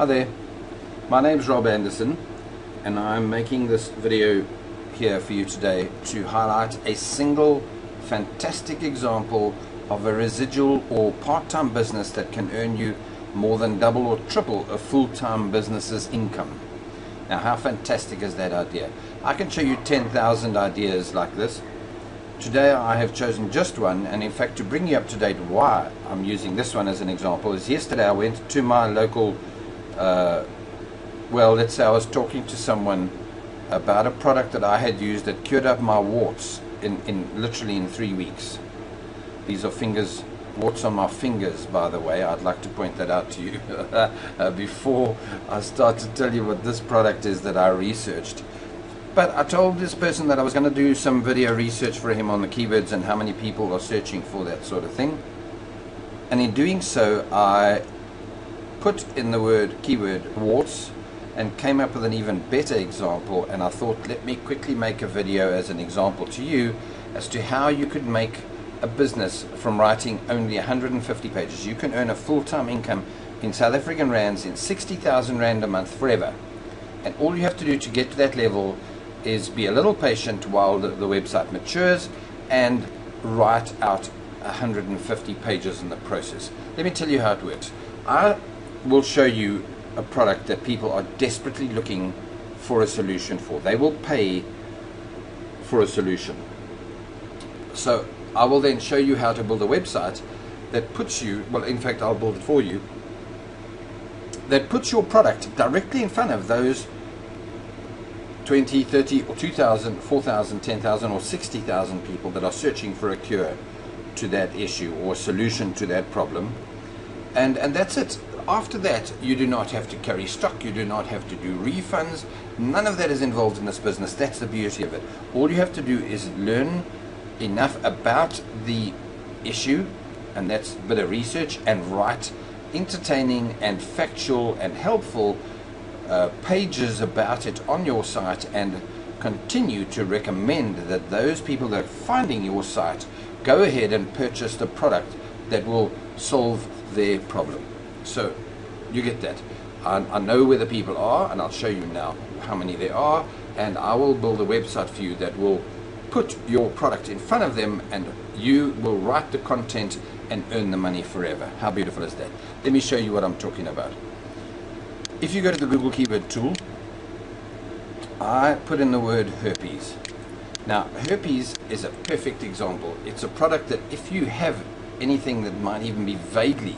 Hi there, my name's Rob Anderson and I'm making this video here for you today to highlight a single fantastic example of a residual or part-time business that can earn you more than double or triple a full-time business's income. Now how fantastic is that idea? I can show you 10,000 ideas like this. Today I have chosen just one, and in fact to bring you up to date why I'm using this one as an example is yesterday I went to my local well, let's say I was talking to someone about a product that I had used that cured up my warts in literally in 3 weeks. These are warts on my fingers, by the way. I'd like to point that out to you before I start to tell you what this product is that I researched. But I told this person that I was going to do some video research for him on the keywords and how many people are searching for that sort of thing. And in doing so, I put in the keyword warts and came up with an even better example, and I thought, let me quickly make a video as an example to you as to how you could make a business from writing only 150 pages. You can earn a full-time income in South African rands in 60,000 rand a month forever. And all you have to do to get to that level is be a little patient while the website matures and write out 150 pages in the process. Let me tell you how it works. I will show you a product that people are desperately looking for a solution for. They will pay for a solution. So I will then show you how to build a website that puts you, well in fact I'll build it for you, that puts your product directly in front of those 20, 30 or 2,000, 4,000, 10,000 or 60,000 people that are searching for a cure to that issue or a solution to that problem. And that's it. After that, you do not have to carry stock, you do not have to do refunds, none of that is involved in this business. That's the beauty of it. All you have to do is learn enough about the issue, and that's a bit of research, and write entertaining and factual and helpful pages about it on your site, and continue to recommend that those people that are finding your site go ahead and purchase the product that will solve their problem. So you get that. I know where the people are, and I'll show you now how many there are, and I will build a website for you that will put your product in front of them, and you will write the content and earn the money forever. How beautiful is that? Let me show you what I'm talking about. If you go to the Google keyword tool, I put in the word herpes. Now herpes is a perfect example. It's a product that if you have anything that might even be vaguely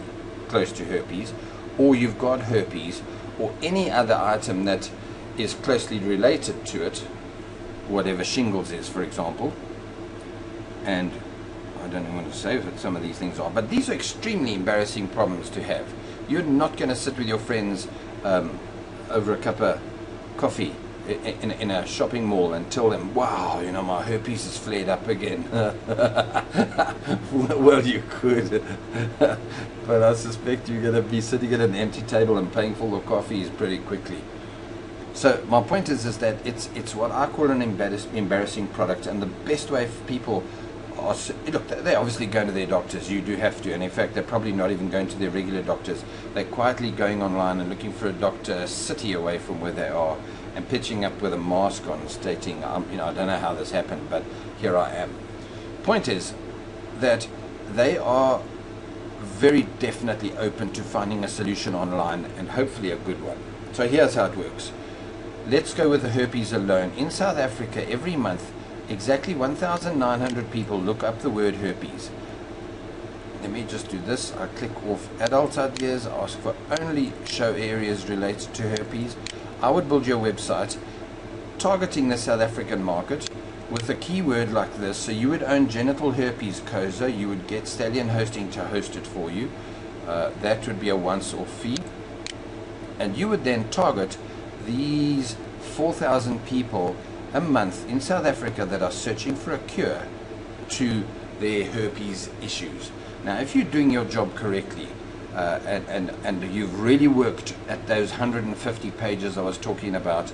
close to herpes, or you've got herpes, or any other item that is closely related to it, whatever shingles is, for example, and I don't even want to say what some of these things are, but these are extremely embarrassing problems to have. You're not going to sit with your friends over a cup of coffee in a shopping mall and tell them, wow, you know, my herpes is flared up again. Well, you could, but I suspect you're going to be sitting at an empty table and paying for the coffees pretty quickly. So my point is that it's what I call an embarrassing product, and the best way for people are, look, they're obviously going to their doctors. You do have to, and in fact they're probably not even going to their regular doctors. They're quietly going online and looking for a doctor a city away from where they are, and pitching up with a mask on, stating, you know, I don't know how this happened, but here I am. Point is that they are very definitely open to finding a solution online, and hopefully a good one. So here's how it works. Let's go with the herpes alone. In South Africa, every month, exactly 1,900 people look up the word herpes. Let me just do this. I click off adult ideas, ask for only show areas related to herpes. I would build your website targeting the South African market with a keyword like this. So you would own genital herpes coza, you would get Stallion Hosting to host it for you. That would be a once-off fee, and you would then target these 4,000 people a month in South Africa that are searching for a cure to their herpes issues. Now if you're doing your job correctly, and you've really worked at those 150 pages I was talking about,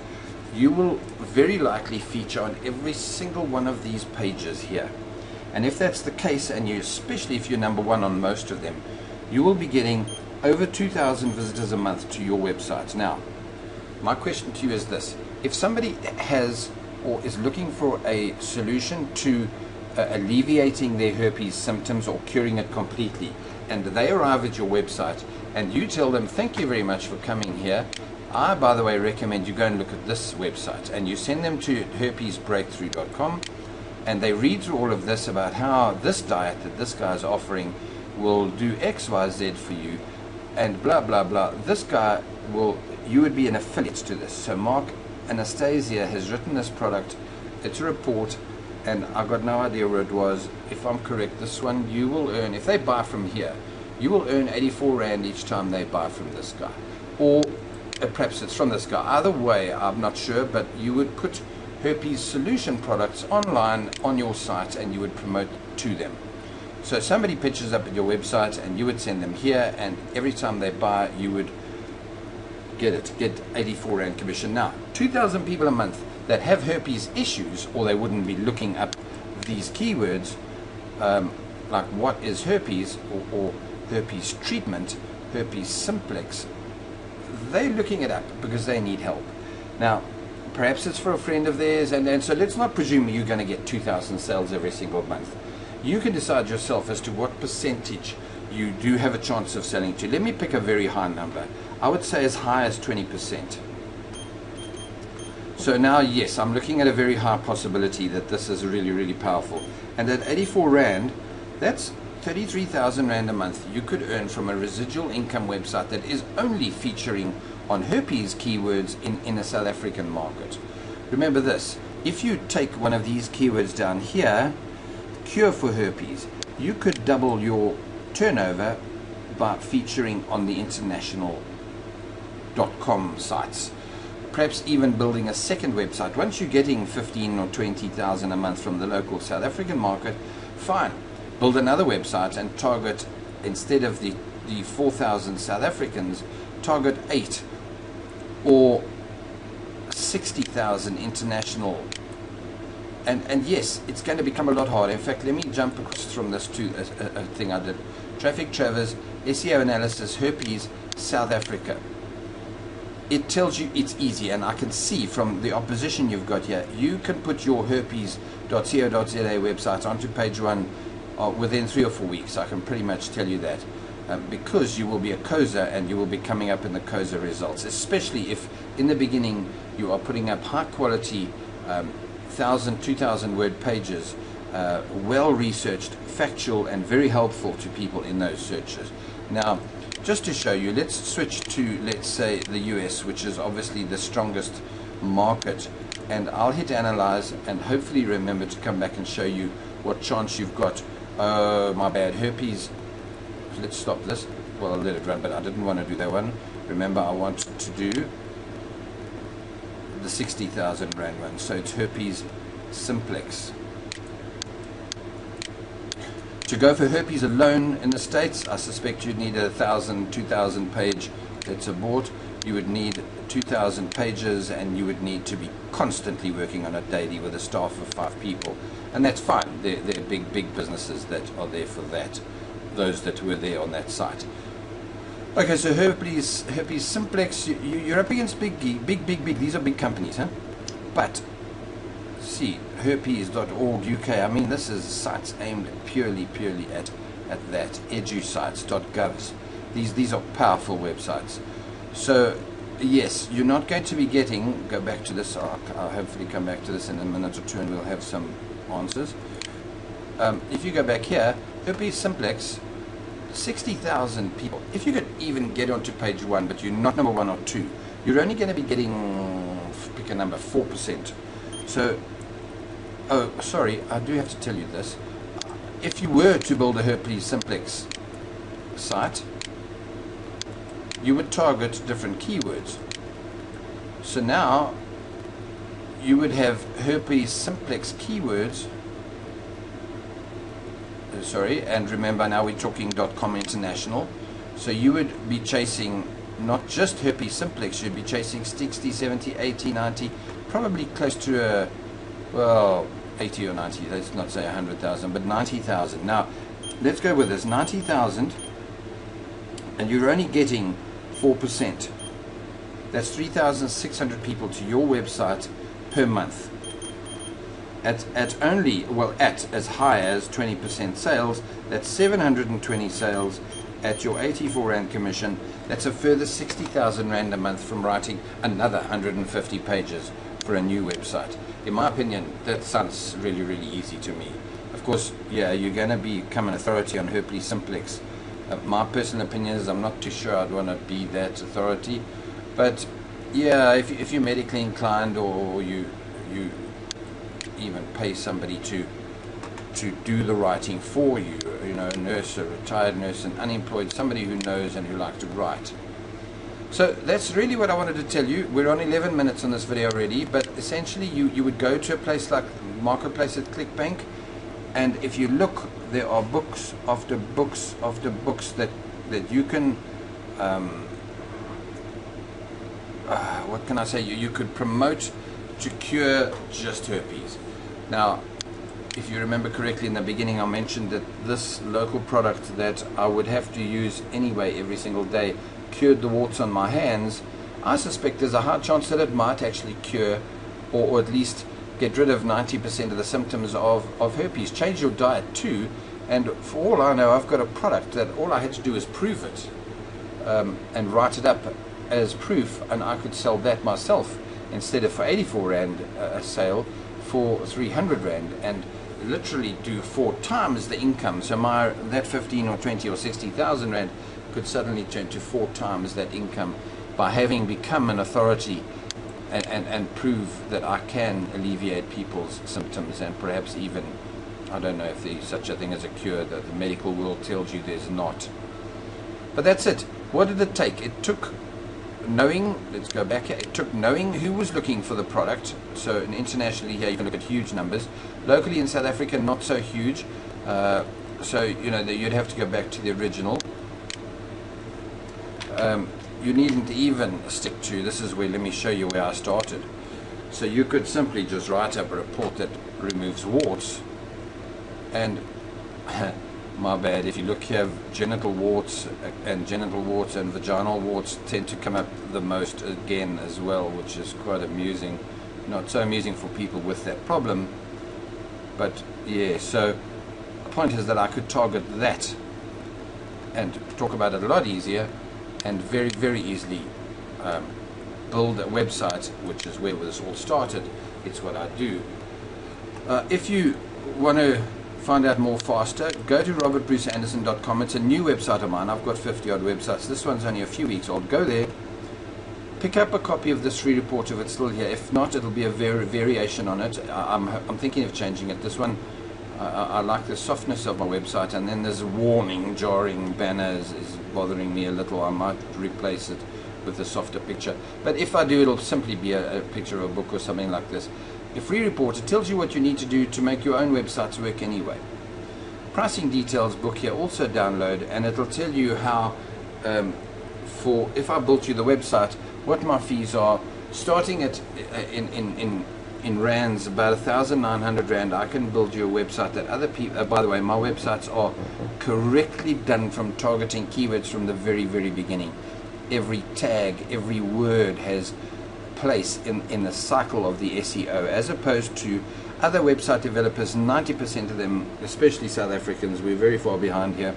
you will very likely feature on every single one of these pages here. And if that's the case, and you, especially if you're number one on most of them, you will be getting over 2,000 visitors a month to your website. Now, my question to you is this: if somebody has or is looking for a solution to alleviating their herpes symptoms or curing it completely, and they arrive at your website and you tell them, thank you very much for coming here, I, by the way, recommend you go and look at this website, and you send them to herpesbreakthrough.com, and they read through all of this about how this diet that this guy is offering will do X, Y, Z for you, and blah, blah, blah. This guy will, you would be an affiliate to this. So Mark Anastasia has written this product. It's a report, and I got no idea where it was. If I'm correct, this one, you will earn, if they buy from here, you will earn 84 Rand each time they buy from this guy. Or perhaps it's from this guy. Either way, I'm not sure, but you would put herpes solution products online on your site and you would promote to them. So somebody pitches up at your website and you would send them here, and every time they buy, you would get 84 Rand commission. Now, 2,000 people a month that have herpes issues, or they wouldn't be looking up these keywords, like what is herpes, or herpes treatment, herpes simplex. They're looking it up because they need help. Now, perhaps it's for a friend of theirs, and so let's not presume you're going to get 2,000 sales every single month. You can decide yourself as to what percentage you do have a chance of selling to. Let me pick a very high number. I would say as high as 20%. So now, yes, I'm looking at a very high possibility that this is really, really powerful. And at 84 Rand, that's 33,000 Rand a month you could earn from a residual income website that is only featuring on herpes keywords in a South African market. Remember this: if you take one of these keywords down here, cure for herpes, you could double your turnover by featuring on the international .com sites. Perhaps even building a second website. Once you're getting 15 or 20,000 a month from the local South African market, fine. Build another website and target, instead of the 4,000 South Africans, target 8 or 60,000 international. And yes, it's going to become a lot harder. In fact, let me jump across from this to a thing I did. Traffic Travers, SEO analysis, herpes, South Africa. It tells you it's easy, and I can see from the opposition you've got here, you can put your herpes.co.za website onto page 1 within 3 or 4 weeks. I can pretty much tell you that, because you will be a COSA and you will be coming up in the COSA results, especially if in the beginning you are putting up high quality 1,000, 2,000 word pages, well researched, factual, and very helpful to people in those searches. Now, just to show you, let's switch to, let's say, the US, which is obviously the strongest market, and I'll hit analyze and hopefully remember to come back and show you what chance you've got. Oh, my bad, herpes. Let's stop this. Well, I'll let it run, but I didn't want to do that one. Remember, I want to do the 60,000 Rand one. So it's herpes simplex. To go for herpes alone in the States, I suspect you'd need 1,000, 2,000 page. It's a board. You would need 2,000 pages, and you would need to be constantly working on it daily with a staff of 5 people. And that's fine. They're big businesses that are there for that, those that were there on that site. Okay, so herpes simplex, you're up against big. These are big companies, huh? But see, herpes.org UK, I mean, this is sites aimed purely at that. edusites.govs. These are powerful websites. So yes, you're not going to be getting, go back to this, I'll hopefully come back to this in a minute or two and we'll have some answers. If you go back here, herpes simplex, 60,000 people. If you could even get onto page 1, but you're not number 1 or 2, you're only going to be getting, pick a number, 4%. So, oh, sorry, I do have to tell you this. If you were to build a herpes simplex site, you would target different keywords. So now you would have herpes simplex keywords. Sorry, and remember, now we're talking .com international. So you would be chasing not just herpes simplex, you'd be chasing 60, 70, 80, 90, probably close to a, well, 80 or 90, let's not say 100,000, but 90,000. Now, let's go with this, 90,000 and you're only getting 4%. That's 3,600 people to your website per month. At as high as 20% sales, that's 720 sales at your 84 Rand commission. That's a further 60,000 Rand a month from writing another 150 pages for a new website. In my opinion, that sounds really, really easy to me. Of course, yeah, you're going to become an authority on herpes simplex. My personal opinion is I'm not too sure I'd want to be that authority, but yeah, if you're medically inclined, or you even pay somebody to do the writing for you, you know, a nurse, a retired nurse, an unemployed, somebody who knows and who likes to write. So that's really what I wanted to tell you. We're on 11 minutes on this video already, but essentially you would go to a place like Marketplace at ClickBank, and if you look, there are books after books after books that you can what can I say, you could promote to cure just herpes. Now, if you remember correctly, in the beginning I mentioned that this local product that I would have to use anyway every single day cured the warts on my hands. I suspect there's a high chance that it might actually cure, or at least get rid of 90% of the symptoms of herpes. Change your diet too, and for all I know, I've got a product that all I had to do is prove it and write it up as proof, and I could sell that myself instead of for 84 Rand a sale, for 300 Rand, and literally do 4 times the income. So that 15 or 20 or 60,000 Rand could suddenly turn to 4 times that income by having become an authority and prove that I can alleviate people's symptoms, and perhaps even, I don't know if there's such a thing as a cure, that the medical world tells you there's not. But that's it. What did it take? It took knowing, let's go back here, it took knowing who was looking for the product. So internationally here you can look at huge numbers. Locally in South Africa, not so huge. So you know, you'd have to go back to the original. You needn't even stick to, this is where, let me show you where I started. So you could simply just write up a report that removes warts, and my bad, if you look here, genital warts and vaginal warts tend to come up the most again as well, which is quite amusing. Not so amusing for people with that problem, but yeah. So the point is that I could target that and talk about it a lot easier, and very, very easily build a website, which is where this all started. It's what I do. If you want to find out more faster, go to robertbruceanderson.com. It's a new website of mine. I've got 50 odd websites. This one's only a few weeks old. Go there, pick up a copy of this free report if it's still here. If not, it'll be a variation on it. I'm thinking of changing it. This one, I like the softness of my website, and then there's a warning, jarring banners is bothering me a little. I might replace it with a softer picture. But if I do, it'll simply be a picture of a book or something like this. The free report, it tells you what you need to do to make your own websites work anyway. Pricing details book here, also download, and it'll tell you how, if I built you the website, what my fees are, starting at in rands about 1,900 Rand. I can build you a website that other people, by the way, my websites are correctly done from targeting keywords from the very, very beginning. Every tag, every word has place in the cycle of the SEO, as opposed to other website developers. 90% of them, especially South Africans, we're very far behind here,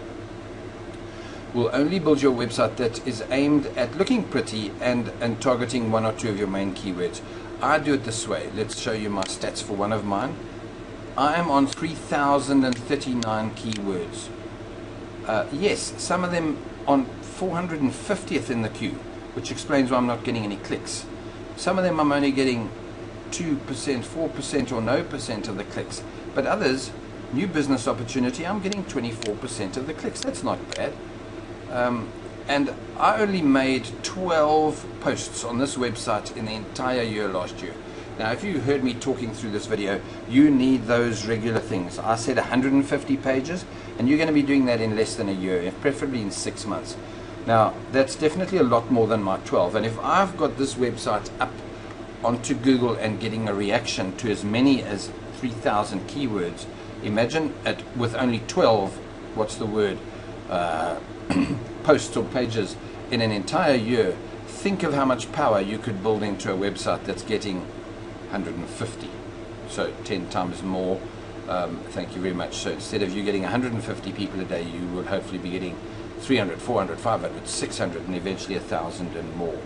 will only build your website that is aimed at looking pretty and targeting 1 or 2 of your main keywords. I do it this way. Let's show you my stats for one of mine. I am on 3,039 keywords. Yes, some of them on 450th in the queue, which explains why I'm not getting any clicks. Some of them I'm only getting 2%, 4% or no percent of the clicks. But others, new business opportunity, I'm getting 24% of the clicks. That's not bad. And I only made 12 posts on this website in the entire year last year. Now, if you heard me talking through this video, you need those regular things. I said 150 pages, and you're going to be doing that in less than a year, preferably in 6 months. Now, that's definitely a lot more than my 12. And if I've got this website up onto Google and getting a reaction to as many as 3,000 keywords, imagine with only 12, what's the word? posts or pages in an entire year, think of how much power you could build into a website that's getting 150. So 10 times more. Thank you very much. So instead of you getting 150 people a day, you will hopefully be getting 300, 400, 500, 600, and eventually 1,000 and more.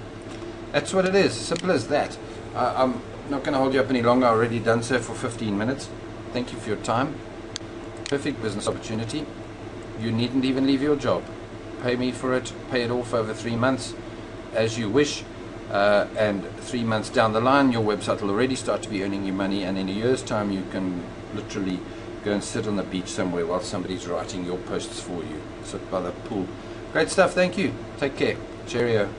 That's what it is. Simple as that. I'm not going to hold you up any longer. I've already done so for 15 minutes. Thank you for your time. Perfect business opportunity. You needn't even leave your job. Pay me for it. Pay it off over 3 months as you wish. And 3 months down the line, your website will already start to be earning you money, and in a year's time you can literally go and sit on the beach somewhere while somebody's writing your posts for you. Sit by the pool. Great stuff. Thank you. Take care. Cheerio.